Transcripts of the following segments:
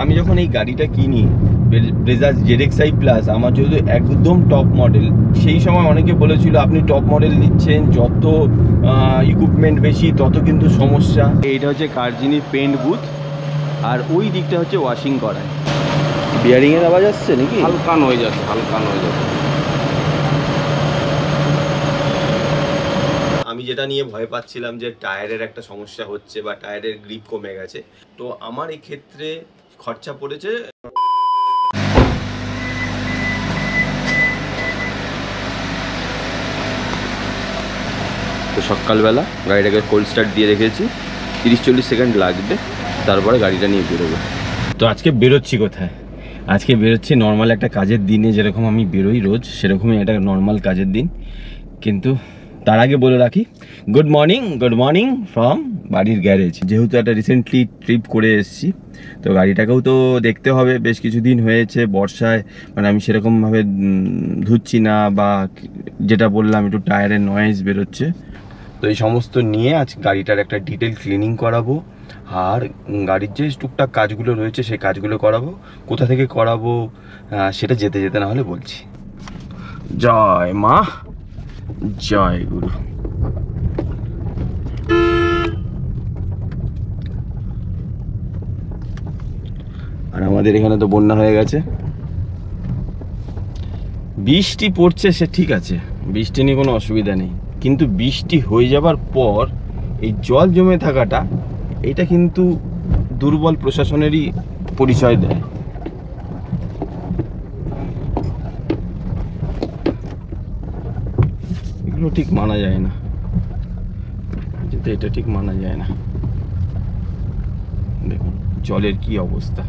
আমি যখন এই গাড়িটা কিনি ব্রেজা ZXi প্লাস, আমার যেহেতু একদম টপ মডেল, সেই সময় অনেকে বলেছিল আপনি টপ মডেল নিচ্ছেন, যত ইকুইপমেন্ট বেশি তত কিন্তু সমস্যা। এইটা হচ্ছে কারজিনির পেন্ট বুথ, আর ওই দিকটা হচ্ছে ওয়াশিং করায়। বিয়ারিংয়ের আওয়াজ আসছে নাকি? হালকা নয়েজ আছে, হালকা নয়েজ আছে। আমি যেটা নিয়ে ভয় পাচ্ছিলাম যে টায়ারের একটা সমস্যা হচ্ছে বা টায়ারের গ্রিপ কমে গেছে, তো আমার এই ক্ষেত্রে খরচা পড়েছে। তো সকালবেলা গাড়িটাকে কোল্ড স্টার্ট দিয়ে রেখেছি, 30-40 সেকেন্ড লাগবে, তারপরে গাড়িটা নিয়ে বেরোবো। তো আজকে বেরোচ্ছি কোথায়? আজকে বেরোচ্ছি নর্মাল একটা কাজের দিনে, যেরকম আমি বেরোই রোজ সেরকমই একটা নর্মাল কাজের দিন। কিন্তু তার আগে বলে রাখি, গুড মর্নিং ফ্রম বাড়ির গ্যারেজ। যেহেতু একটা রিসেন্টলি ট্রিপ করে এসেছি, তো গাড়িটাকেও তো দেখতে হবে। বেশ কিছুদিন হয়েছে বর্ষায় মানে আমি সেরকমভাবে ধুচ্ছি না, বা যেটা বললাম একটু টায়ারের নয়েজ বেরোচ্ছে। তো এই সমস্ত নিয়ে আজ গাড়িটার একটা ডিটেল ক্লিনিং করাবো, আর গাড়ির যে টুকটাক কাজগুলো রয়েছে সেই কাজগুলো করাবো। কোথা থেকে করাবো সেটা যেতে যেতে না হলে বলছি। জয় মা, জয় গুরু। আর আমাদের এখানে তো বন্যা হয়ে গেছে। বৃষ্টি পড়ছে সে ঠিক আছে, বৃষ্টি নিয়ে কোনো অসুবিধা নেই, কিন্তু বৃষ্টি হয়ে যাবার পর এই জল জমে থাকাটা, এটা কিন্তু দুর্বল প্রশাসনেরই পরিচয় দেয়। এগুলো ঠিক মানা যায় না, যেটা এটা ঠিক মানা যায় না। দেখুন জলের কি অবস্থা।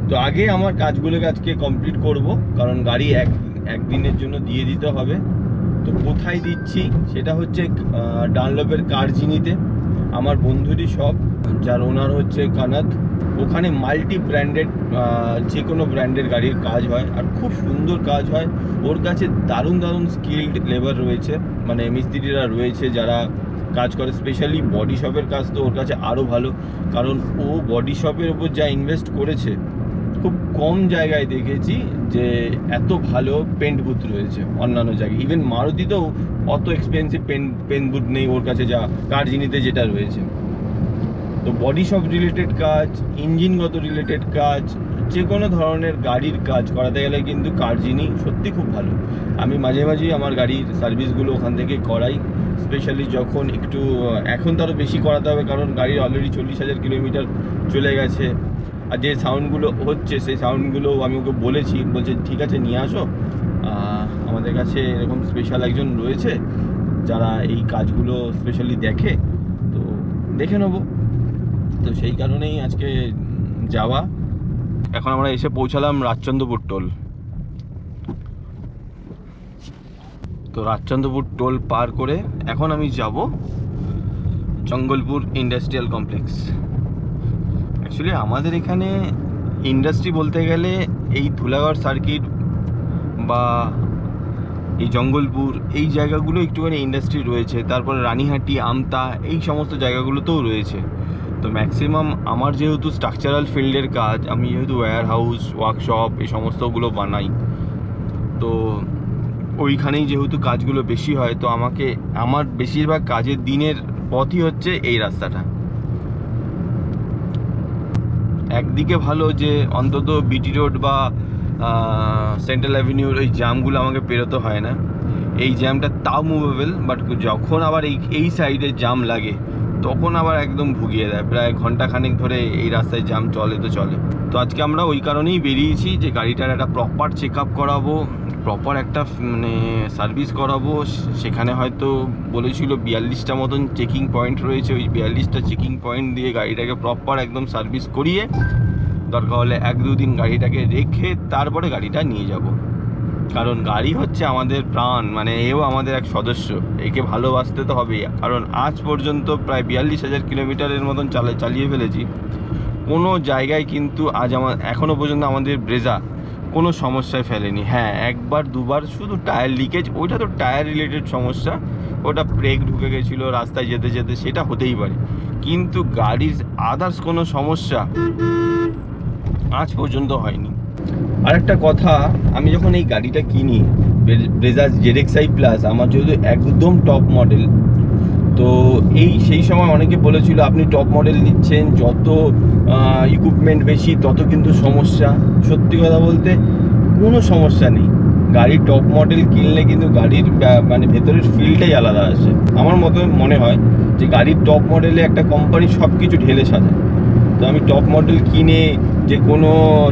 তো আগে আমার কাজগুলোকে আজকে কমপ্লিট করব, কারণ গাড়ি একদিনের জন্য দিয়ে দিতে হবে। তো কোথায় দিচ্ছি সেটা হচ্ছে ডানলপের কারজিনিতে, আমার বন্ধুরই শপ, যার ওনার হচ্ছে কানাদ। ওখানে মাল্টি ব্র্যান্ডেড যে কোনো ব্র্যান্ডের গাড়ির কাজ হয়, আর খুব সুন্দর কাজ হয়। ওর কাছে দারুণ দারুণ স্কিল্ড লেবার রয়েছে, মানে মিস্ত্রিরা রয়েছে যারা কাজ করে। স্পেশালি বডি শপের কাজ তো ওর কাছে আরও ভালো, কারণ ও বডি শপের ওপর যা ইনভেস্ট করেছে, খুব কম জায়গায় দেখেছি যে এত ভালো পেন্ট বুথ রয়েছে অন্যান্য জায়গায়। ইভেন মারুতিতেও অত এক্সপেন্সিভ পেন্ট বুথ নেই ওর কাছে যা কারজিনিতে যেটা রয়েছে। তো বডি শপ রিলেটেড কাজ, ইঞ্জিনগত রিলেটেড কাজ, যে কোনো ধরনের গাড়ির কাজ করাতে গেলে কিন্তু কারজিনি সত্যি খুব ভালো। আমি মাঝে মাঝেই আমার গাড়ির সার্ভিসগুলো ওখান থেকে করাই, স্পেশালি যখন একটু, এখন তো আরও বেশি করাতে হবে কারণ গাড়ির অলরেডি 40,000 কিলোমিটার চলে গেছে। আর যে সাউন্ডগুলো হচ্ছে সেই সাউন্ডগুলো আমি ওকে বলেছি, বলছে ঠিক আছে নিয়ে আসো, আমাদের কাছে এরকম স্পেশাল একজন রয়েছে যারা এই কাজগুলো স্পেশালি দেখে, তো দেখে নেবো। তো সেই কারণেই আজকে যাওয়া। এখন আমরা এসে পৌঁছালাম রাজচন্দ্রপুর টোল। তো রাজচন্দ্রপুর টোল পার করে এখন আমি যাব জঙ্গলপুর ইন্ডাস্ট্রিয়াল কমপ্লেক্স। অ্যাকচুয়ালি আমাদের এখানে ইন্ডাস্ট্রি বলতে গেলে এই ধুলাগড় সার্কিট বা এই জঙ্গলপুর, এই জায়গাগুলো একটুখানি ইন্ডাস্ট্রি রয়েছে। তারপরে রানীহাটি, আমতা, এই সমস্ত জায়গাগুলোতেও রয়েছে। তো ম্যাক্সিমাম আমার যেহেতু স্ট্রাকচারাল ফিল্ডের কাজ, আমি যেহেতু ওয়্যার হাউস, ওয়ার্কশপ এই সমস্তগুলো বানাই, তো ওইখানেই যেহেতু কাজগুলো বেশি হয়, তো আমার বেশিরভাগ কাজের দিনের পথই হচ্ছে এই রাস্তাটা। একদিকে ভালো যে অন্তত বিটি রোড বা সেন্ট্রাল অ্যাভিনিউর ওই জ্যামগুলো আমাকে পেরোতে হয় না, এই জ্যামটা তাও মুভেবল। বাট যখন আবার এই সাইডে জ্যাম লাগে তখন আবার একদম ভুগিয়ে দেয়, প্রায় ঘন্টাখানেক ধরে এই রাস্তায় জ্যাম চলে তো চলে। তো আজকে আমরা ওই কারণেই বেরিয়েছি যে গাড়িটার একটা প্রপার চেক আপ করাবো, প্রপার একটা মানে সার্ভিস করাবো। সেখানে হয়তো বলেছিল 42টা মতন চেকিং পয়েন্ট রয়েছে, ওই 42টা চেকিং পয়েন্ট দিয়ে গাড়িটাকে প্রপার একদম সার্ভিস করিয়ে, দরকার হলে 1-2 দিন গাড়িটাকে রেখে তারপরে গাড়িটা নিয়ে যাব। কারণ গাড়ি হচ্ছে আমাদের প্রাণ, মানে এও আমাদের এক সদস্য, একে ভালোবাসতে তো হবেই। কারণ আজ পর্যন্ত প্রায় 42,000 কিলোমিটারের মতন চালিয়ে ফেলেছি, কোনো জায়গায় কিন্তু আজ এখনও পর্যন্ত আমাদের ব্রেজা কোনো সমস্যায় ফেলেনি। হ্যাঁ, একবার দুবার শুধু টায়ার লিকেজ, ওইটা তো টায়ার রিলেটেড সমস্যা, ওটা ব্রেক ঢুকে গেছিলো রাস্তায় যেতে যেতে, সেটা হতেই পারে, কিন্তু গাড়ির আদার্স কোনো সমস্যা আজ পর্যন্ত হয়নি। আরেকটা কথা, আমি যখন এই গাড়িটা কিনি ব্রেজা ZXi প্লাস, আমার যেহেতু একদম টপ মডেল, তো সেই সময় অনেকে বলেছিল আপনি টপ মডেল নিচ্ছেন, যত ইকুইপমেন্ট বেশি তত কিন্তু সমস্যা। সত্যি কথা বলতে কোনো সমস্যা নেই, গাড়ির টপ মডেল কিনলে কিন্তু গাড়ির মানে ভেতরের ফিলটাই আলাদা আসে। আমার মতো মনে হয় যে গাড়ির টপ মডেলে একটা কোম্পানি সব কিছু ঢেলে সাজায়। তো আমি টপ মডেল কিনে যে কোনো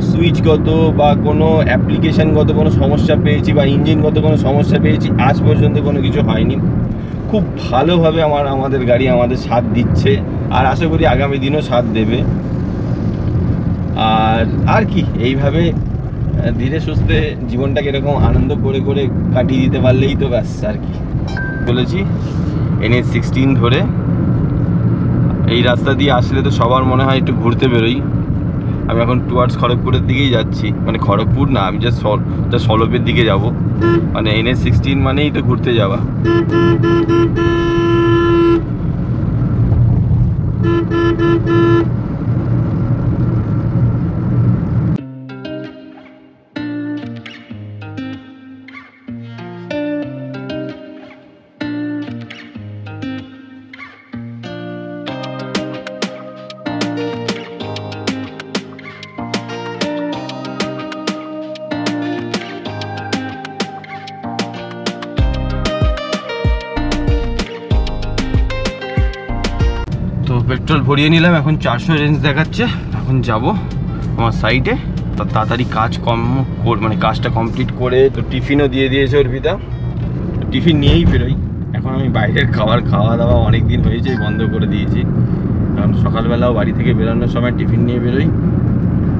সুইচগত বা কোনো অ্যাপ্লিকেশানগত কোনো সমস্যা পেয়েছি বা ইঞ্জিনগত কোনো সমস্যা পেয়েছি, আজ পর্যন্ত কোনো কিছু হয়নি। খুব ভালোভাবে আমাদের গাড়ি আমাদের সাথ দিচ্ছে, আর আশা করি আগামী দিনও সাথ দেবে। আর কি, এইভাবে ধীরে সুস্থে জীবনটাকে এরকম আনন্দ করে করে কাটিয়ে দিতে পারলেই তো ব্যাস। আর কি বলেছি, NH16 ধরে এই রাস্তা দিয়ে আসলে তো সবার মনে হয় একটু ঘুরতে বেরোই। আমি এখন টুয়ার্ডস খড়গপুরের দিকেই যাচ্ছি, মানে খড়গপুর না, আমি জাস্ট সলপের দিকে যাব, মানে NH16 মানেই তো ঘুরতে যাওয়া। তো পেট্রোল ভরিয়ে নিলাম, এখন 400 রেঞ্জ দেখাচ্ছে। এখন যাব আমার সাইডে, তাড়াতাড়ি মানে কাজটা কমপ্লিট করে। তো টিফিনও দিয়ে দিয়েছে অর্পিতা, টিফিন নিয়েই বেরোই। এখন আমি বাইরের খাওয়া দাওয়া অনেক দিন হয়েছে বন্ধ করে দিয়েছি, কারণ সকালবেলাও বাড়ি থেকে বেরোনোর সময় টিফিন নিয়ে বেরোই,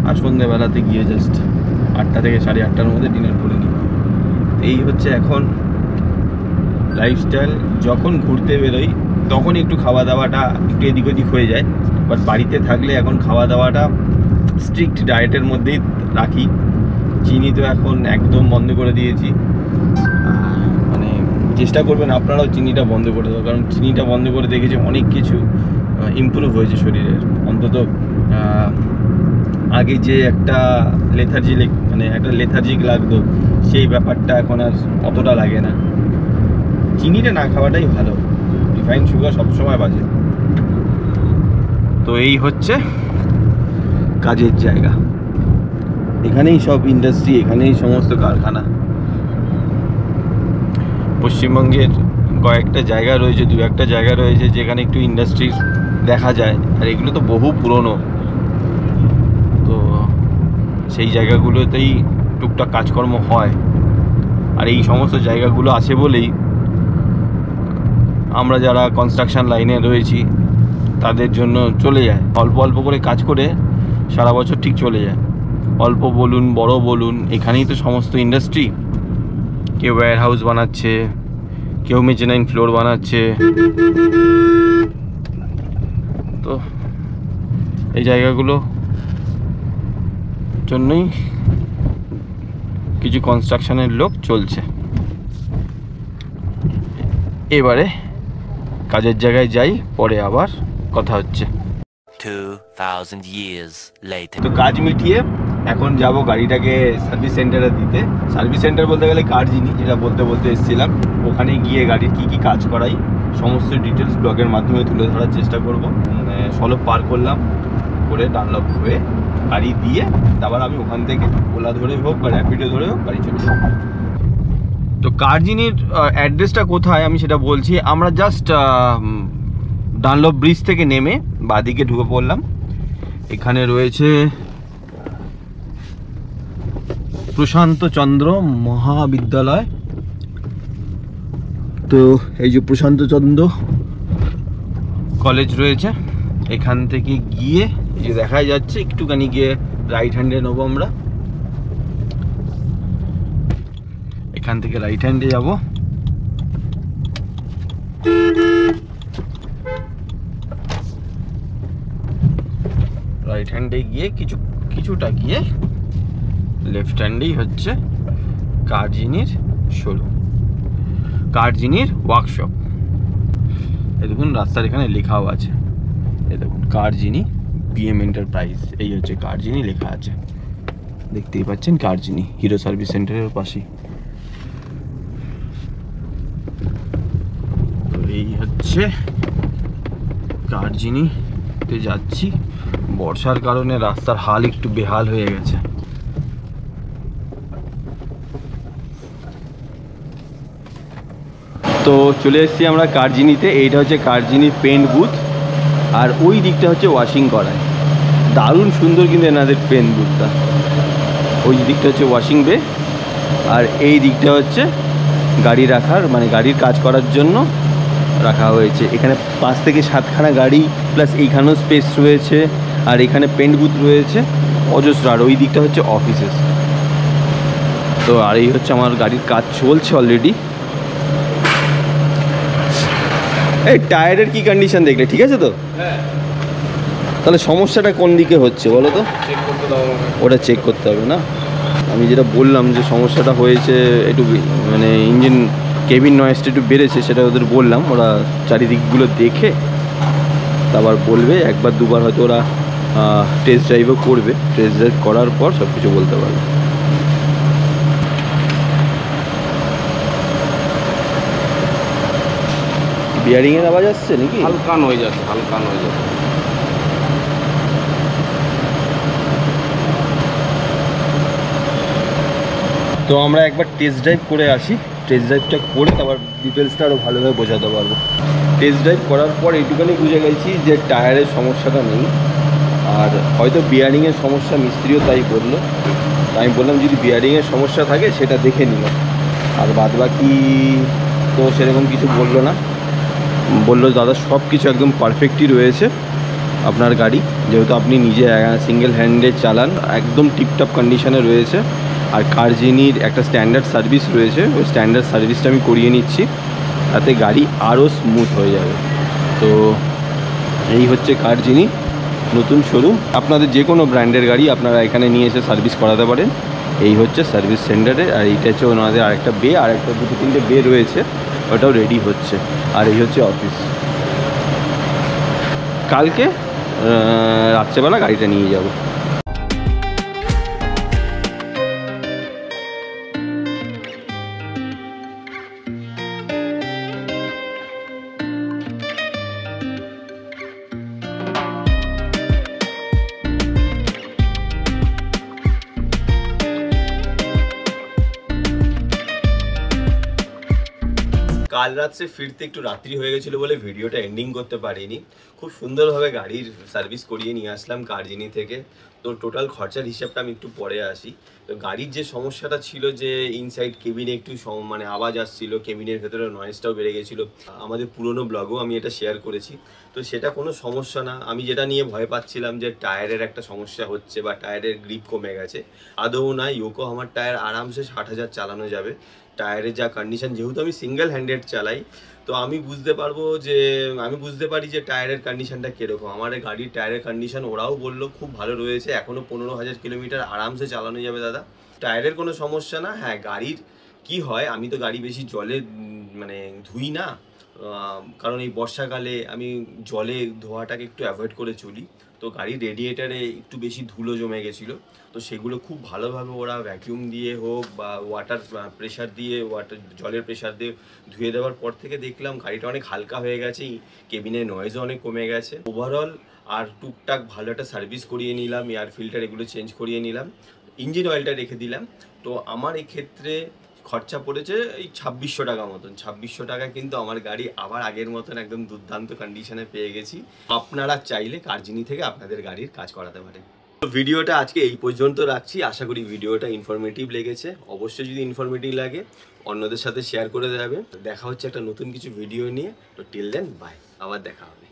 আর সন্ধ্যেবেলাতে গিয়ে জাস্ট 8টা থেকে 8:30টার মধ্যে ডিনার করে নিই। এই হচ্ছে এখন লাইফস্টাইল। যখন ঘুরতে বেরোই তখন একটু খাওয়া দাওয়াটা একটু এদিক ওদিক হয়ে যায়, বাট বাড়িতে থাকলে এখন খাওয়া দাওয়াটা স্ট্রিক্ট ডায়েটের মধ্যেই রাখি। চিনি তো এখন একদম বন্ধ করে দিয়েছি, মানে চেষ্টা করবেন আপনারাও চিনিটা বন্ধ করে দেবো, কারণ চিনিটা বন্ধ করে দেখেছি অনেক কিছু ইমপ্রুভ হয়েছে শরীরের। অন্তত আগে যে একটা লেথার্জিক লাগতো, সেই ব্যাপারটা এখন আর অতটা লাগে না। চিনিটা না খাওয়াটাই ভালো, রিফাইন্ড সুগার সবসময় বাজে। তো এই হচ্ছে কাজের জায়গা, এখানেই সব ইন্ডাস্ট্রি, এখানেই সমস্ত কারখানা। পশ্চিমবঙ্গের কয়েকটা জায়গা রয়েছে, 2-1টা জায়গা রয়েছে যেখানে একটু ইন্ডাস্ট্রি দেখা যায়, আর এগুলো তো বহু পুরনো। তো সেই জায়গাগুলোতেই টুকটাক কাজকর্ম হয়, আর এই সমস্ত জায়গাগুলো আছে বলেই আমরা যারা কনস্ট্রাকশন লাইনে রয়েছি তাদের জন্য চলে যায়, অল্প অল্প করে কাজ করে সারা বছর ঠিক চলে যায়। অল্প বলুন বড় বলুন, এখানেই তো সমস্ত ইন্ডাস্ট্রি। কেউ ওয়্যার হাউস বানাচ্ছে, কেউ মেজানাইন ফ্লোর বানাচ্ছে। তো এই জায়গাগুলো জন্যই কিছু কনস্ট্রাকশনের লোক চলছে। এবারে কাজের জায়গায় যাই, পরে আবার কথা হচ্ছে। 2000 years later. তো কাজ মিটিয়ে এখন যাব গাড়িটাকে সার্ভিস সেন্টারে দিতে। সার্ভিস সেন্টার বলতে গেলে কার্জিনি, যেটা বলতে এসেছিলাম, ওখানে গিয়ে গাড়ির কি কাজ করাই সমস্ত ডিটেলস ব্লগের মাধ্যমে তুলে ধরার চেষ্টা করব। সলভ পার করলাম, করে ডানলপ হয়ে গাড়ি দিয়ে তারপর আমি ওখান থেকে ওলা ধরে হোক বা র্যাপিডো ধরে হোক গাড়ি চলে যাব। তো কার্জিনির অ্যাড্রেসটা কোথায় আমি সেটা বলছি। আমরা জাস্ট ডানলপ ব্রিজ থেকে নেমে বাদিকে ঢুকে পড়লাম। এখানে রয়েছে প্রশান্ত চন্দ্র মহাবিদ্যালয়। তো এই যে প্রশান্ত চন্দ্র কলেজ রয়েছে, এখান থেকে গিয়ে এই যে দেখাই যাচ্ছে, একটুখানি গিয়ে রাইট হ্যান্ডে নেবো আমরা। এখান থেকে রাইট হ্যান্ডে যাব। রাইট হ্যান্ডে গিয়ে কিছুটা গিয়ে লেফট হ্যান্ডেই হচ্ছে কার্জিনির শোরুম, কার্জিনির ওয়ার্কশপ। এই দেখুন রাস্তার এখানে লেখাও আছে, এই দেখুন কার্জিনি বিএম এন্টারপ্রাইজ, এই হচ্ছে কার্জিনি লেখা আছে, দেখতেই পাচ্ছেন কার্জিনি হিরো সার্ভিস সেন্টারের পাশেই। তো এই হচ্ছে কার্জিনিতে যাচ্ছি। বর্ষার কারণে রাস্তার হাল একটু বেহাল হয়ে গেছে। তো চলে এসেছি আমরা কার্জিনিতে। এইটা হচ্ছে কার্জিনি পেন্ট বুথ, আর ওই দিকটা হচ্ছে ওয়াশিং করায়। দারুণ সুন্দর কিন্তু এনাদের পেন্ট বুথটা। ওই দিকটা হচ্ছে ওয়াশিং বে, আর এই দিকটা হচ্ছে গাড়ি রাখার, মানে গাড়ির কাজ করার জন্য রাখা হয়েছে। এখানে 5 থেকে 7খানা গাড়ি, প্লাস এইখানেও স্পেস রয়েছে, আর এখানে পেন্ট বুথ রয়েছে অজস্র। আর ওই দিকটা হচ্ছে অফিসেস। তো আর এই হচ্ছে আমার গাড়ির কাজ চলছে অলরেডি। এই টায়ারের কি কন্ডিশন দেখলে ঠিক আছে তো? হ্যাঁ, তাহলে সমস্যাটা কোন দিকে হচ্ছে বলো তো? চেক করতে দাও আমাকে। ওটা চেক করতে হবে না? আমি যেটা বললাম যে সমস্যাটা হয়েছে একটু, মানে ইঞ্জিন কেবিন নয়েজটা একটু বেড়েছে, সেটা ওদের বললাম। ওরা চারিদিকগুলো দেখে তারপর বলবে। একবার দুবার হয়তো ওরা টেস্ট ড্রাইভও করবে, টেস্ট ড্রাইভ করার পর সব কিছু বলতে পারবে। বিয়ারিংয়ের আওয়াজ আসছে নাকি? হালকা নয়েজ আছে, হালকা নয়েজ আছে। তো আমরা একবার টেস্ট ড্রাইভ করে আসি। টেস্ট ড্রাইভটা করে তারপর ডিটেলসটা আরও ভালোভাবে বোঝাতে পারবো। টেস্ট ড্রাইভ করার পর এইটুখানি বুঝে গেছি যে টায়ারের সমস্যাটা নেই, আর হয়তো বিয়ারিংয়ের সমস্যা, মিস্ত্রিও তাই বললো। আমি বললাম যদি বিয়ারিংয়ের সমস্যা থাকে সেটা দেখে নিও, আর বাদবাকি তো সেরকম কিছু বললো না। বললো দাদা সব কিছু একদম পারফেক্টই রয়েছে আপনার গাড়ি, যেহেতু আপনি নিজে সিঙ্গেল হ্যান্ডে চালান, একদম টিপটপ কন্ডিশনে রয়েছে। আর কার্জিনির একটা স্ট্যান্ডার্ড সার্ভিস রয়েছে, ওই স্ট্যান্ডার্ড সার্ভিসটা আমি করিয়ে নিচ্ছি, তাতে গাড়ি আরও স্মুথ হয়ে যাবে। তো এই হচ্ছে কার্জিনি নতুন শোরুম। আপনাদের যে কোনো ব্র্যান্ডের গাড়ি আপনারা এখানে নিয়ে এসে সার্ভিস করাতে পারেন। এই হচ্ছে সার্ভিস সেন্টারে, আর এইটা হচ্ছে ওনাদের আরেকটা বে, আর একটা 2-3টে বে রয়েছে, ওটাও রেডি হচ্ছে। আর এই হচ্ছে অফিস। কালকে রাত্রেবেলা গাড়িটা নিয়ে যাব। কাল রাত্রে ফিরতে একটু রাত্রি হয়ে গেছিলো বলে ভিডিওটা এন্ডিং করতে পারিনি। খুব সুন্দরভাবে গাড়ির সার্ভিস করিয়ে নিয়ে আসলাম কার্জিনি থেকে। তো টোটাল খরচার হিসাবটা আমি একটু পরে আসি। তো গাড়ির যে সমস্যাটা ছিল যে ইনসাইড কেবিনে একটু মানে আওয়াজ আসছিল, কেবিনের ভেতরে নয়েজটাও বেড়ে গেছিলো, আমাদের পুরনো ব্লগেও আমি এটা শেয়ার করেছি। তো সেটা কোনো সমস্যা না। আমি যেটা নিয়ে ভয় পাচ্ছিলাম যে টায়ারের একটা সমস্যা হচ্ছে বা টায়ারের গ্রিপ কমে গেছে, আদৌ না। ইয়োকোহামার টায়ার আরামসে 60,000 চালানো যাবে। টায়ারের যা কন্ডিশন, যেহেতু আমি সিঙ্গেল হ্যান্ডেড চালাই, তো আমি বুঝতে পারি যে টায়ারের কন্ডিশনটা কীরকম। আমার গাড়ির টায়ারের কন্ডিশন ওরাও বললো খুব ভালো রয়েছে, এখনও 15,000 কিলোমিটার আরামসে চালানো যাবে দাদা, টায়ারের কোনো সমস্যা না। হ্যাঁ, গাড়ির কি হয়, আমি তো গাড়ি বেশি জলে মানে ধুই না, কারণ এই বর্ষাকালে আমি জলে ধোয়াটাকে একটু অ্যাভয়েড করে চলি। তো গাড়ির রেডিয়েটারে একটু বেশি ধুলো জমে গেছিলো, তো সেগুলো খুব ভালোভাবে ওরা ভ্যাকিউম দিয়ে হোক বা ওয়াটার প্রেশার দিয়ে, জলের প্রেশার দিয়ে ধুয়ে দেওয়ার পর থেকে দেখলাম গাড়িটা অনেক হালকা হয়ে গেছে, কেবিনের নয়েজও অনেক কমে গেছে ওভারঅল। আর টুকটাক ভালো একটা সার্ভিস করিয়ে নিলাম, এয়ার ফিল্টার এগুলো চেঞ্জ করিয়ে নিলাম, ইঞ্জিন অয়েলটা রেখে দিলাম। তো আমার এই ক্ষেত্রে খরচা পড়েছে এই 2600 টাকা মতন। 2600 টাকা কিন্তু আমার গাড়ি আবার আগের মতন একদম দুর্দান্ত কন্ডিশনে পেয়ে গেছি। আপনারা চাইলে কার্জিনি থেকে আপনাদের গাড়ির কাজ করাতে পারেন। তো ভিডিওটা আজকে এই পর্যন্ত রাখছি। আশা করি ভিডিওটা ইনফরমেটিভ লেগেছে। অবশ্যই যদি ইনফরমেটিভ লাগে অন্যদের সাথে শেয়ার করে দেবে। দেখা হচ্ছে একটা নতুন কিছু ভিডিও নিয়ে। তো টিল দেন বাই, আবার দেখা হবে।